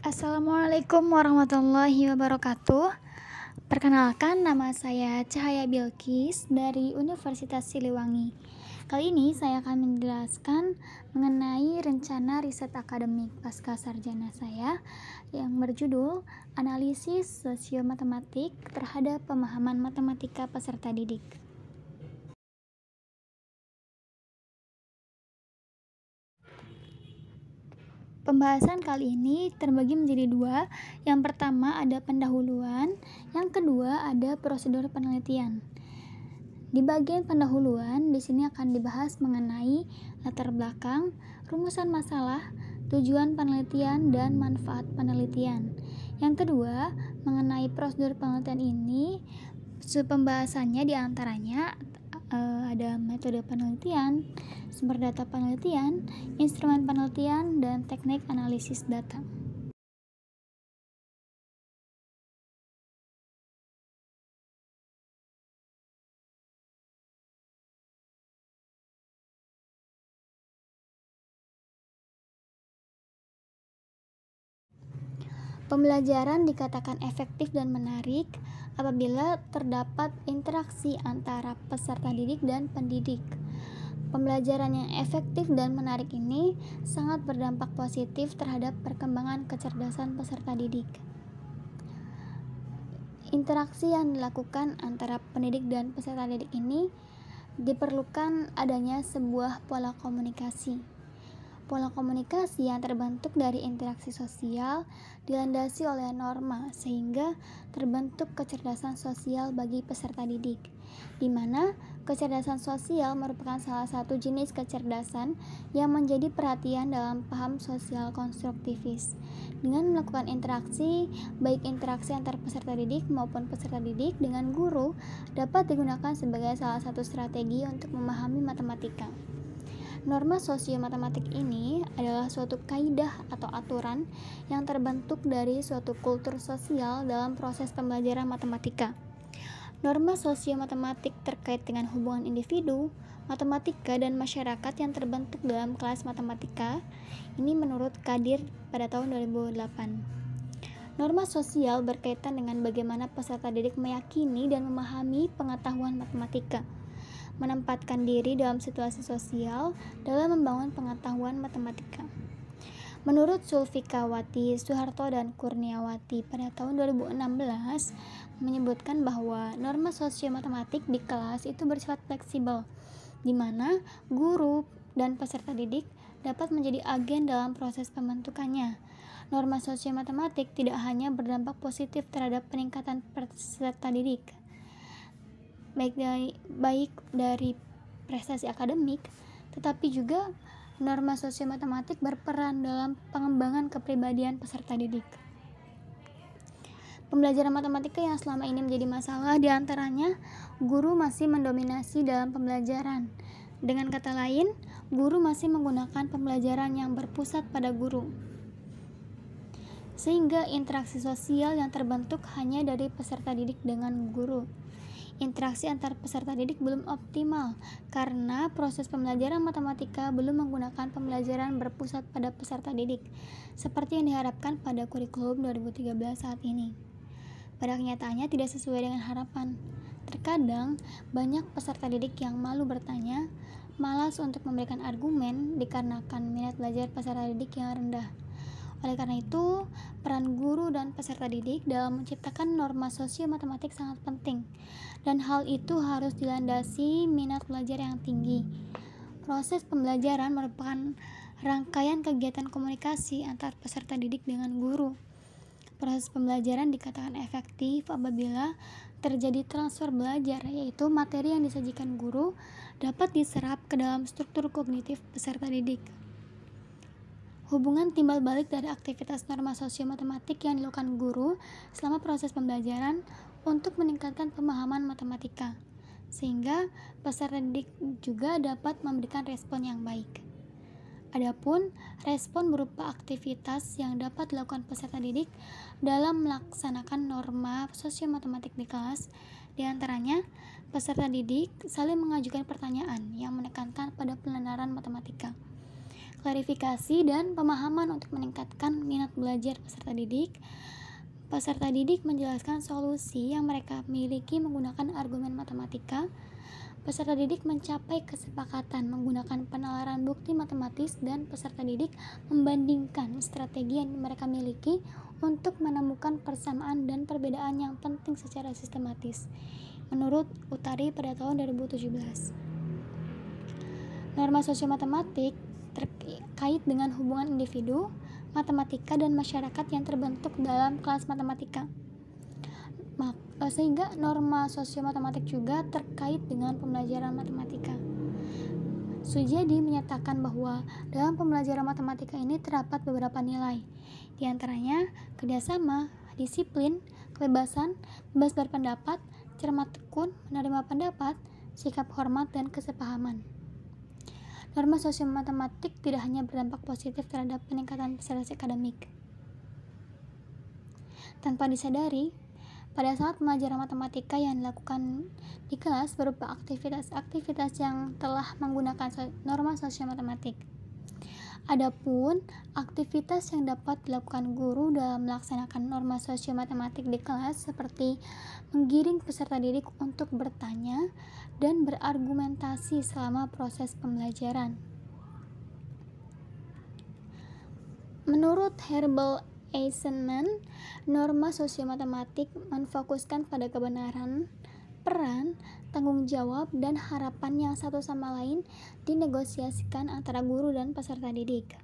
Assalamualaikum warahmatullahi wabarakatuh. Perkenalkan, nama saya Cahaya Bilkis dari Universitas Siliwangi. Kali ini saya akan menjelaskan mengenai rencana riset akademik pasca sarjana saya yang berjudul Analisis Sosiomatematik terhadap Pemahaman Matematika Peserta Didik. Pembahasan kali ini terbagi menjadi dua. Yang pertama ada pendahuluan, yang kedua ada prosedur penelitian. Di bagian pendahuluan, di sini akan dibahas mengenai latar belakang, rumusan masalah, tujuan penelitian, dan manfaat penelitian. Yang kedua, mengenai prosedur penelitian ini, pembahasannya diantaranya ada metode penelitian, sumber data penelitian, instrumen penelitian, dan teknik analisis data. Pembelajaran dikatakan efektif dan menarik apabila terdapat interaksi antara peserta didik dan pendidik. Pembelajaran yang efektif dan menarik ini sangat berdampak positif terhadap perkembangan kecerdasan peserta didik. Interaksi yang dilakukan antara pendidik dan peserta didik ini diperlukan adanya sebuah pola komunikasi. Pola komunikasi yang terbentuk dari interaksi sosial dilandasi oleh norma sehingga terbentuk kecerdasan sosial bagi peserta didik, di mana kecerdasan sosial merupakan salah satu jenis kecerdasan yang menjadi perhatian dalam paham sosial konstruktivis. Dengan melakukan interaksi, baik interaksi antar peserta didik maupun peserta didik dengan guru dapat digunakan sebagai salah satu strategi untuk memahami matematika. Norma sosiomatematik ini adalah suatu kaidah atau aturan yang terbentuk dari suatu kultur sosial dalam proses pembelajaran matematika. Norma sosiomatematik terkait dengan hubungan individu, matematika, dan masyarakat yang terbentuk dalam kelas matematika ini menurut Kadir pada tahun 2008. Norma sosial berkaitan dengan bagaimana peserta didik meyakini dan memahami pengetahuan matematika, menempatkan diri dalam situasi sosial dalam membangun pengetahuan matematika. Menurut Sulfikawati, Soeharto, dan Kurniawati pada tahun 2016 menyebutkan bahwa norma sosiomatematik di kelas itu bersifat fleksibel, di mana guru dan peserta didik dapat menjadi agen dalam proses pembentukannya. Norma sosiomatematik tidak hanya berdampak positif terhadap peningkatan peserta didik, baik dari prestasi akademik, tetapi juga norma sosiomatematik berperan dalam pengembangan kepribadian peserta didik. Pembelajaran matematika yang selama ini menjadi masalah diantaranya guru masih mendominasi dalam pembelajaran. Dengan kata lain, guru masih menggunakan pembelajaran yang berpusat pada guru, sehingga interaksi sosial yang terbentuk hanya dari peserta didik dengan guru. Interaksi antar peserta didik belum optimal karena proses pembelajaran matematika belum menggunakan pembelajaran berpusat pada peserta didik seperti yang diharapkan pada kurikulum 2013 saat ini. Pada kenyataannya tidak sesuai dengan harapan. Terkadang banyak peserta didik yang malu bertanya, malas untuk memberikan argumen dikarenakan minat belajar peserta didik yang rendah. Oleh karena itu, peran guru dan peserta didik dalam menciptakan norma sosiomatematik sangat penting, dan hal itu harus dilandasi minat belajar yang tinggi. Proses pembelajaran merupakan rangkaian kegiatan komunikasi antar peserta didik dengan guru. Proses pembelajaran dikatakan efektif apabila terjadi transfer belajar, yaitu materi yang disajikan guru dapat diserap ke dalam struktur kognitif peserta didik. Hubungan timbal balik dari aktivitas norma sosiomatematik yang dilakukan guru selama proses pembelajaran untuk meningkatkan pemahaman matematika, sehingga peserta didik juga dapat memberikan respon yang baik. Adapun respon berupa aktivitas yang dapat dilakukan peserta didik dalam melaksanakan norma sosiomatematik di kelas, diantaranya peserta didik saling mengajukan pertanyaan yang menekankan pada pendengaran matematika. klarifikasi, dan pemahaman untuk meningkatkan minat belajar peserta didik. Peserta didik menjelaskan solusi yang mereka miliki menggunakan argumen matematika. Peserta didik mencapai kesepakatan menggunakan penalaran bukti matematis, dan peserta didik membandingkan strategi yang mereka miliki untuk menemukan persamaan dan perbedaan yang penting secara sistematis. Menurut Utari pada tahun 2017. Norma sosiomatematik terkait dengan hubungan individu, matematika, dan masyarakat yang terbentuk dalam kelas matematika. Sehingga norma sosiomatematik juga terkait dengan pembelajaran matematika. Sujadi menyatakan bahwa dalam pembelajaran matematika ini terdapat beberapa nilai, di antaranya kerjasama, disiplin, kebebasan, bebas berpendapat, cermat tekun, menerima pendapat, sikap hormat, dan kesepahaman. Norma sosiomatematik tidak hanya berdampak positif terhadap peningkatan prestasi akademik. Tanpa disadari, pada saat pembelajaran matematika yang dilakukan di kelas berupa aktivitas-aktivitas yang telah menggunakan norma sosiomatematik. Adapun aktivitas yang dapat dilakukan guru dalam melaksanakan norma sosiomatematik di kelas seperti menggiring peserta didik untuk bertanya dan berargumentasi selama proses pembelajaran. Menurut Herbal Eisenman, norma sosiomatematik memfokuskan pada kebenaran, peran, tanggung jawab, dan harapan yang satu sama lain dinegosiasikan antara guru dan peserta didik.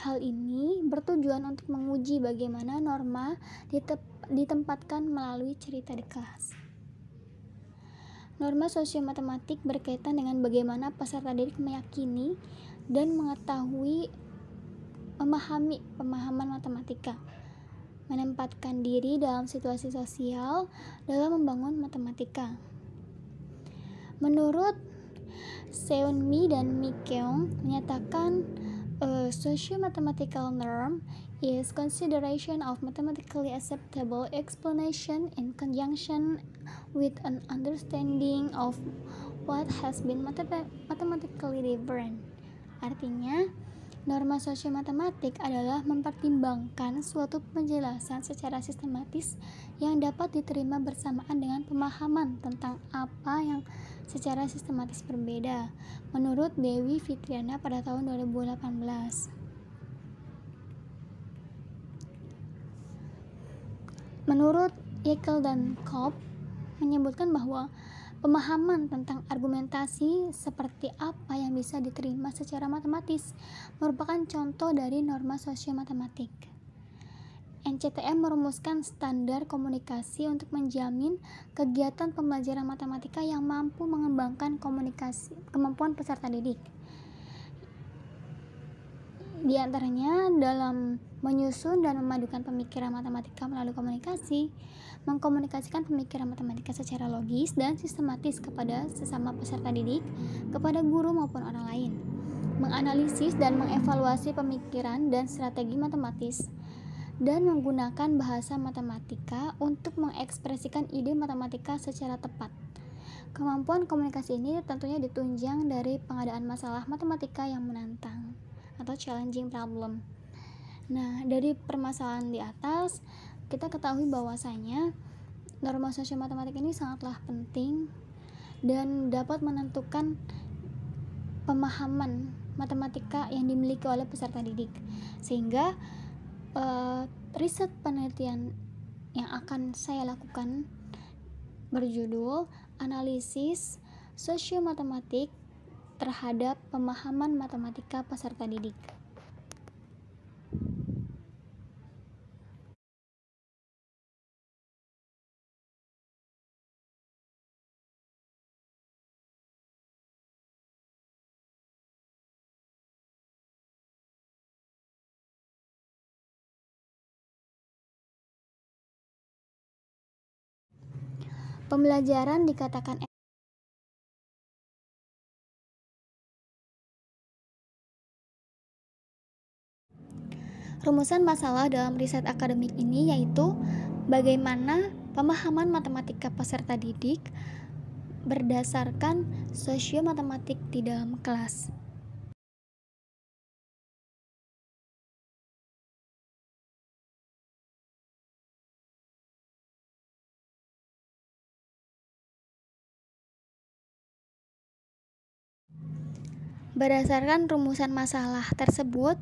Hal ini bertujuan untuk menguji bagaimana norma ditempatkan melalui cerita di kelas. Norma sosiomatematik berkaitan dengan bagaimana peserta didik meyakini dan memahami pemahaman matematika, menempatkan diri dalam situasi sosial dalam membangun matematika. Menurut Seunmi dan Mi Keong menyatakan a socio-mathematical norm is consideration of mathematically acceptable explanation in conjunction with an understanding of what has been mathematically different. Artinya, norma sosiomatematik adalah mempertimbangkan suatu penjelasan secara sistematis yang dapat diterima bersamaan dengan pemahaman tentang apa yang secara sistematis berbeda, menurut Dewi Fitriana pada tahun 2018. Menurut Jekyll dan Cobb menyebutkan bahwa pemahaman tentang argumentasi seperti apa yang bisa diterima secara matematis merupakan contoh dari norma sosiomatematik. NCTM merumuskan standar komunikasi untuk menjamin kegiatan pembelajaran matematika yang mampu mengembangkan kemampuan peserta didik. Di antaranya dalam menyusun dan memadukan pemikiran matematika melalui komunikasi, mengkomunikasikan pemikiran matematika secara logis dan sistematis kepada sesama peserta didik, kepada guru maupun orang lain, menganalisis dan mengevaluasi pemikiran dan strategi matematis, dan menggunakan bahasa matematika untuk mengekspresikan ide matematika secara tepat. Kemampuan komunikasi ini tentunya ditunjang dari pengadaan masalah matematika yang menantang atau challenging problem. Nah, dari permasalahan di atas, kita ketahui bahwasanya norma sosiomatematik ini sangatlah penting dan dapat menentukan pemahaman matematika yang dimiliki oleh peserta didik. Sehingga riset penelitian yang akan saya lakukan berjudul Analisis Sosiomatematik terhadap pemahaman matematika peserta didik. Pembelajaran dikatakan rumusan masalah dalam riset akademik ini yaitu bagaimana pemahaman matematika peserta didik berdasarkan sosiomatematik di dalam kelas. Berdasarkan rumusan masalah tersebut,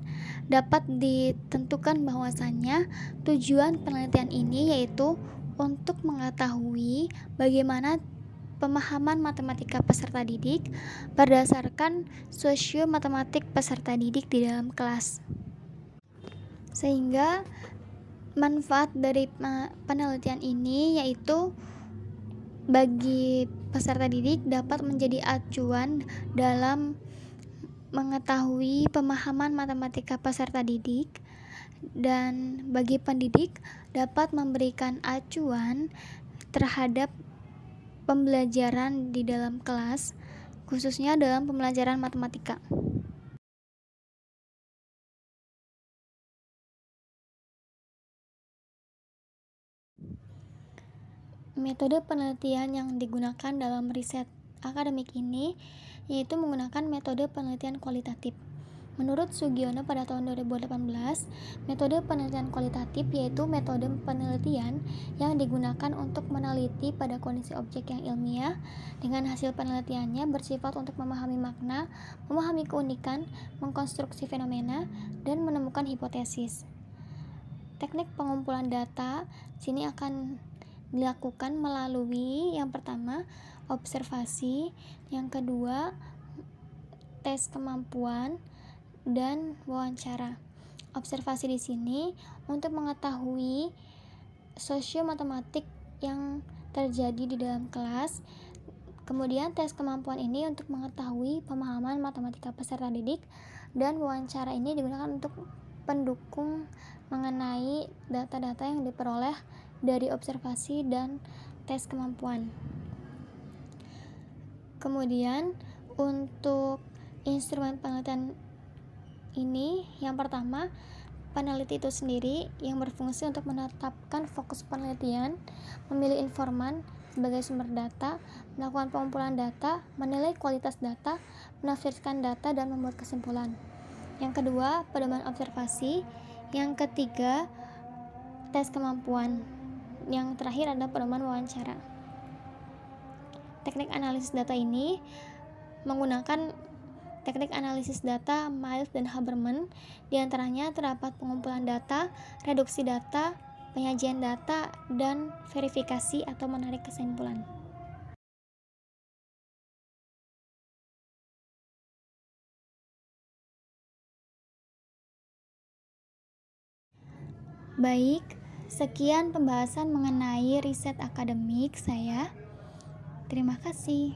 dapat ditentukan bahwasannya tujuan penelitian ini yaitu untuk mengetahui bagaimana pemahaman matematika peserta didik berdasarkan sosio-matematik peserta didik di dalam kelas. Sehingga manfaat dari penelitian ini yaitu bagi peserta didik dapat menjadi acuan dalam mengetahui pemahaman matematika peserta didik, dan bagi pendidik dapat memberikan acuan terhadap pembelajaran di dalam kelas, khususnya dalam pembelajaran matematika. Metode penelitian yang digunakan dalam riset akademik ini yaitu menggunakan metode penelitian kualitatif. Menurut Sugiono pada tahun 2018, metode penelitian kualitatif yaitu metode penelitian yang digunakan untuk meneliti pada kondisi objek yang ilmiah dengan hasil penelitiannya bersifat untuk memahami makna, memahami keunikan, mengkonstruksi fenomena, dan menemukan hipotesis. Teknik pengumpulan data sini akan dilakukan melalui yang pertama observasi, yang kedua tes kemampuan, dan wawancara. Observasi di sini untuk mengetahui sosio-matematik yang terjadi di dalam kelas. Kemudian tes kemampuan ini untuk mengetahui pemahaman matematika peserta didik, dan wawancara ini digunakan untuk pendukung mengenai data-data yang diperoleh dari observasi dan tes kemampuan. Kemudian untuk instrumen penelitian ini, yang pertama peneliti itu sendiri yang berfungsi untuk menetapkan fokus penelitian, memilih informan sebagai sumber data, melakukan pengumpulan data, menilai kualitas data, menafsirkan data, dan membuat kesimpulan. Yang kedua, pedoman observasi. Yang ketiga, tes kemampuan. Yang terakhir adalah pedoman wawancara. Teknik analisis data ini menggunakan teknik analisis data Miles dan Haberman. Di antaranya terdapat pengumpulan data, reduksi data, penyajian data, dan verifikasi atau menarik kesimpulan. Baik, sekian pembahasan mengenai riset akademik saya. Terima kasih.